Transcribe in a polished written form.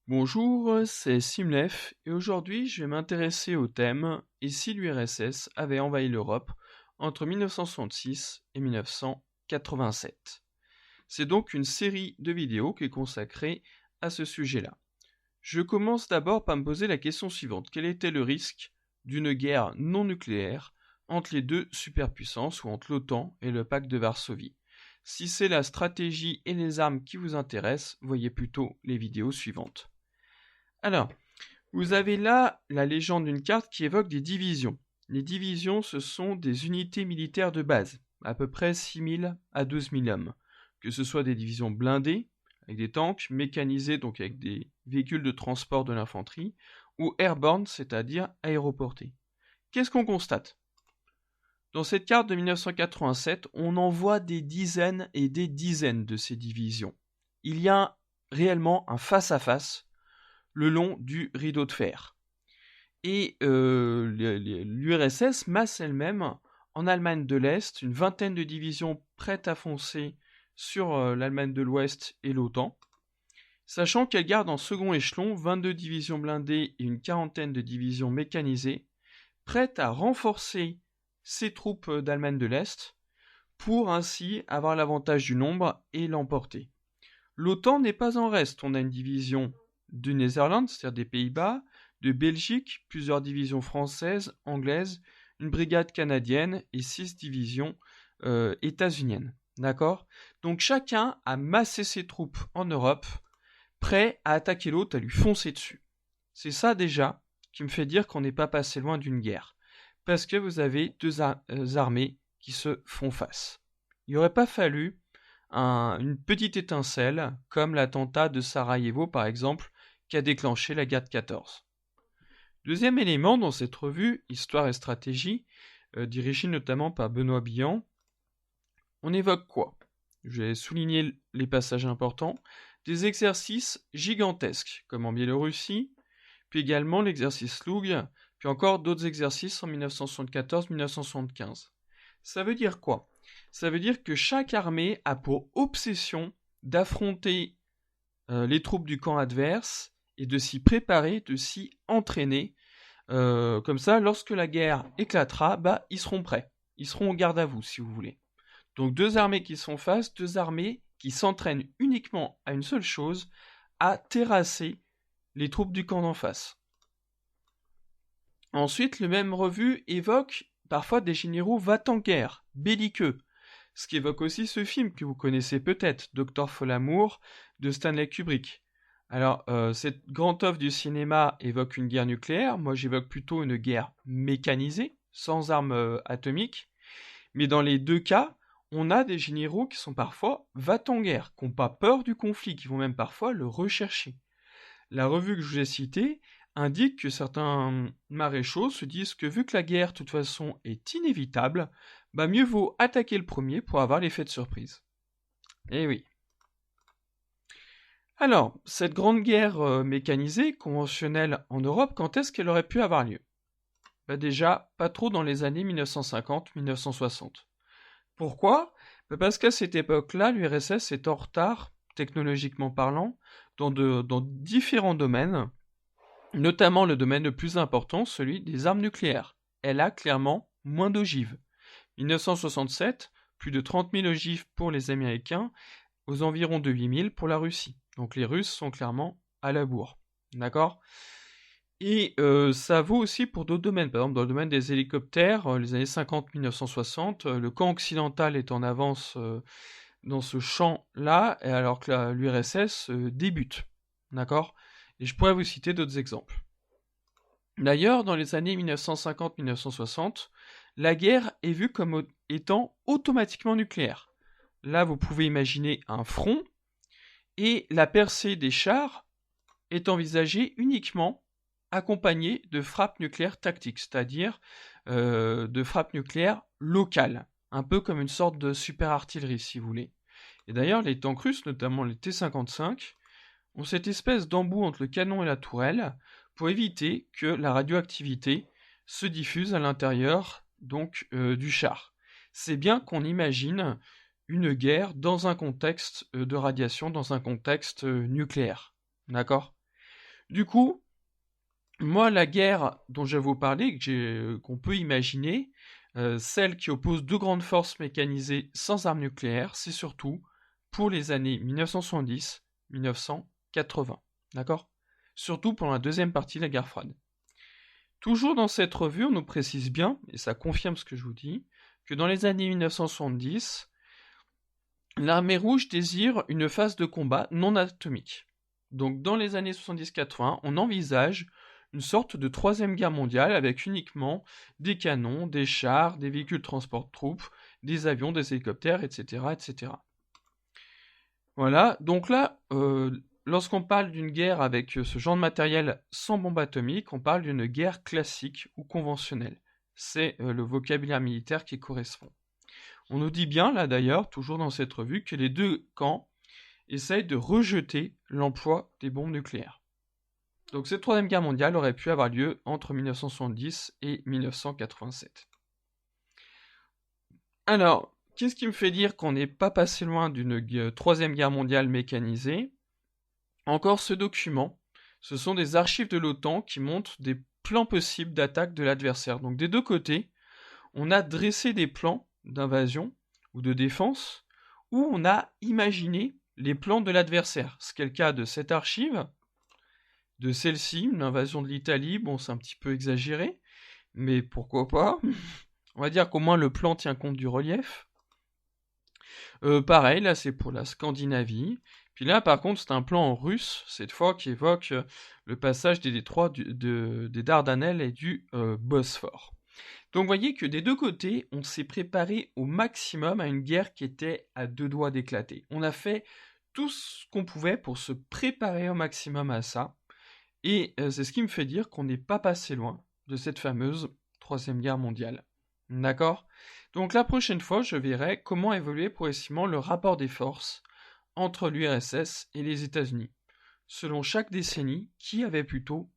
Bonjour, c'est Simlef et aujourd'hui je vais m'intéresser au thème « Et si l'URSS avait envahi l'Europe entre 1966 et 1987 ?» C'est donc une série de vidéos qui est consacrée à ce sujet-là. Je commence d'abord par me poser la question suivante. Quel était le risque d'une guerre non nucléaire entre les deux superpuissances ou entre l'OTAN et le pacte de Varsovie? Si c'est la stratégie et les armes qui vous intéressent, voyez plutôt les vidéos suivantes. Alors, vous avez là la légende d'une carte qui évoque des divisions. Les divisions, ce sont des unités militaires de base, à peu près 6 000 à 12 000 hommes. Que ce soit des divisions blindées, avec des tanks, mécanisées, donc avec des véhicules de transport de l'infanterie, ou airborne, c'est-à-dire aéroportées. Qu'est-ce qu'on constate? Dans cette carte de 1987, on en voit des dizaines et des dizaines de ces divisions. Il y a réellement un face-à-face le long du rideau de fer. Et l'URSS masse elle-même en Allemagne de l'Est une vingtaine de divisions prêtes à foncer sur l'Allemagne de l'Ouest et l'OTAN, sachant qu'elle garde en second échelon 22 divisions blindées et une quarantaine de divisions mécanisées, prêtes à renforcer ses troupes d'Allemagne de l'Est pour ainsi avoir l'avantage du nombre et l'emporter. L'OTAN n'est pas en reste, on a une division du Netherlands, c'est-à-dire des Pays-Bas, de Belgique, plusieurs divisions françaises, anglaises, une brigade canadienne et 6 divisions états-uniennes. D'accord? Donc chacun a massé ses troupes en Europe, prêt à attaquer l'autre, à lui foncer dessus. C'est ça déjà qui me fait dire qu'on n'est pas passé loin d'une guerre. Parce que vous avez deux armées qui se font face. Il n'aurait pas fallu une petite étincelle, comme l'attentat de Sarajevo par exemple, qui a déclenché la guerre de 14. Deuxième élément dans cette revue, Histoire et stratégie, dirigée notamment par Benoît Billan, on évoque quoi? Je vais souligner les passages importants. Des exercices gigantesques, comme en Biélorussie, puis également l'exercice Loug, puis encore d'autres exercices en 1974-1975. Ça veut dire quoi? Ça veut dire que chaque armée a pour obsession d'affronter les troupes du camp adverse et de s'y préparer, de s'y entraîner. Comme ça, lorsque la guerre éclatera, ils seront prêts. Ils seront au garde à vous, si vous voulez. Donc deux armées qui sont face, deux armées qui s'entraînent uniquement à une seule chose, à terrasser les troupes du camp d'en face. Ensuite, le même revue évoque parfois des généraux va-t-en-guerre, belliqueux, ce qui évoque aussi ce film que vous connaissez peut-être, Dr. Folamour, de Stanley Kubrick. Alors, cette grande œuvre du cinéma évoque une guerre nucléaire, moi j'évoque plutôt une guerre mécanisée, sans armes atomiques, mais dans les deux cas, on a des généraux qui sont parfois va-t-en-guerre, qui n'ont pas peur du conflit, qui vont même parfois le rechercher. La revue que je vous ai citée indique que certains maréchaux se disent que vu que la guerre, de toute façon, est inévitable, mieux vaut attaquer le premier pour avoir l'effet de surprise. Eh oui. Alors, cette grande guerre mécanisée, conventionnelle en Europe, quand est-ce qu'elle aurait pu avoir lieu? Déjà, pas trop dans les années 1950-1960. Pourquoi? Parce qu'à cette époque-là, l'URSS est en retard, technologiquement parlant, dans différents domaines, notamment le domaine le plus important, celui des armes nucléaires. Elle a clairement moins d'ogives. 1967, plus de 30 000 ogives pour les Américains, aux environs de 8 000 pour la Russie. Donc les Russes sont clairement à la bourre. D'accord? Et ça vaut aussi pour d'autres domaines. Par exemple, dans le domaine des hélicoptères, les années 50-1960, le camp occidental est en avance dans ce champ-là, alors que l'URSS débute. D'accord? Et je pourrais vous citer d'autres exemples. D'ailleurs, dans les années 1950-1960, la guerre est vue comme étant automatiquement nucléaire. Là, vous pouvez imaginer un front, et la percée des chars est envisagée uniquement accompagnée de frappes nucléaires tactiques, c'est-à-dire de frappes nucléaires locales, un peu comme une sorte de super artillerie, si vous voulez. Et d'ailleurs, les tanks russes, notamment les T-55, ont cette espèce d'embout entre le canon et la tourelle pour éviter que la radioactivité se diffuse à l'intérieur donc du char. C'est bien qu'on imagine une guerre dans un contexte de radiation, dans un contexte nucléaire. D'accord ? Du coup, moi, la guerre dont je vais vous parler, qu'on peut imaginer, celle qui oppose deux grandes forces mécanisées sans armes nucléaires, c'est surtout pour les années 1970-1980. D'accord? Surtout pour la deuxième partie de la guerre froide. Toujours dans cette revue, on nous précise bien, et ça confirme ce que je vous dis, que dans les années 1970, l'armée rouge désire une phase de combat non atomique. Donc dans les années 70-80, on envisage une sorte de troisième guerre mondiale avec uniquement des canons, des chars, des véhicules de transport de troupes, des avions, des hélicoptères, etc. etc. Voilà, donc là, lorsqu'on parle d'une guerre avec ce genre de matériel sans bombe atomique, on parle d'une guerre classique ou conventionnelle. C'est le vocabulaire militaire qui correspond. On nous dit bien, là d'ailleurs, toujours dans cette revue, que les deux camps essayent de rejeter l'emploi des bombes nucléaires. Donc cette troisième guerre mondiale aurait pu avoir lieu entre 1970 et 1987. Alors, qu'est-ce qui me fait dire qu'on n'est pas passé loin d'une troisième guerre mondiale mécanisée? Encore ce document, ce sont des archives de l'OTAN qui montrent des plans possibles d'attaque de l'adversaire. Donc des deux côtés, on a dressé des plans d'invasion ou de défense où on a imaginé les plans de l'adversaire. Ce qui est le cas de cette archive, de celle-ci, l'invasion de l'Italie. Bon, c'est un petit peu exagéré, mais pourquoi pas? On va dire qu'au moins le plan tient compte du relief. Pareil, là c'est pour la Scandinavie. Puis là, par contre, c'est un plan en russe, cette fois, qui évoque le passage des détroits des Dardanelles et du Bosphore. Donc vous voyez que des deux côtés, on s'est préparé au maximum à une guerre qui était à deux doigts d'éclater. On a fait tout ce qu'on pouvait pour se préparer au maximum à ça. Et c'est ce qui me fait dire qu'on n'est pas passé loin de cette fameuse Troisième Guerre mondiale. D'accord? Donc la prochaine fois, je verrai comment évoluer progressivement le rapport des forces entre l'URSS et les États-Unis. Selon chaque décennie, qui avait plutôt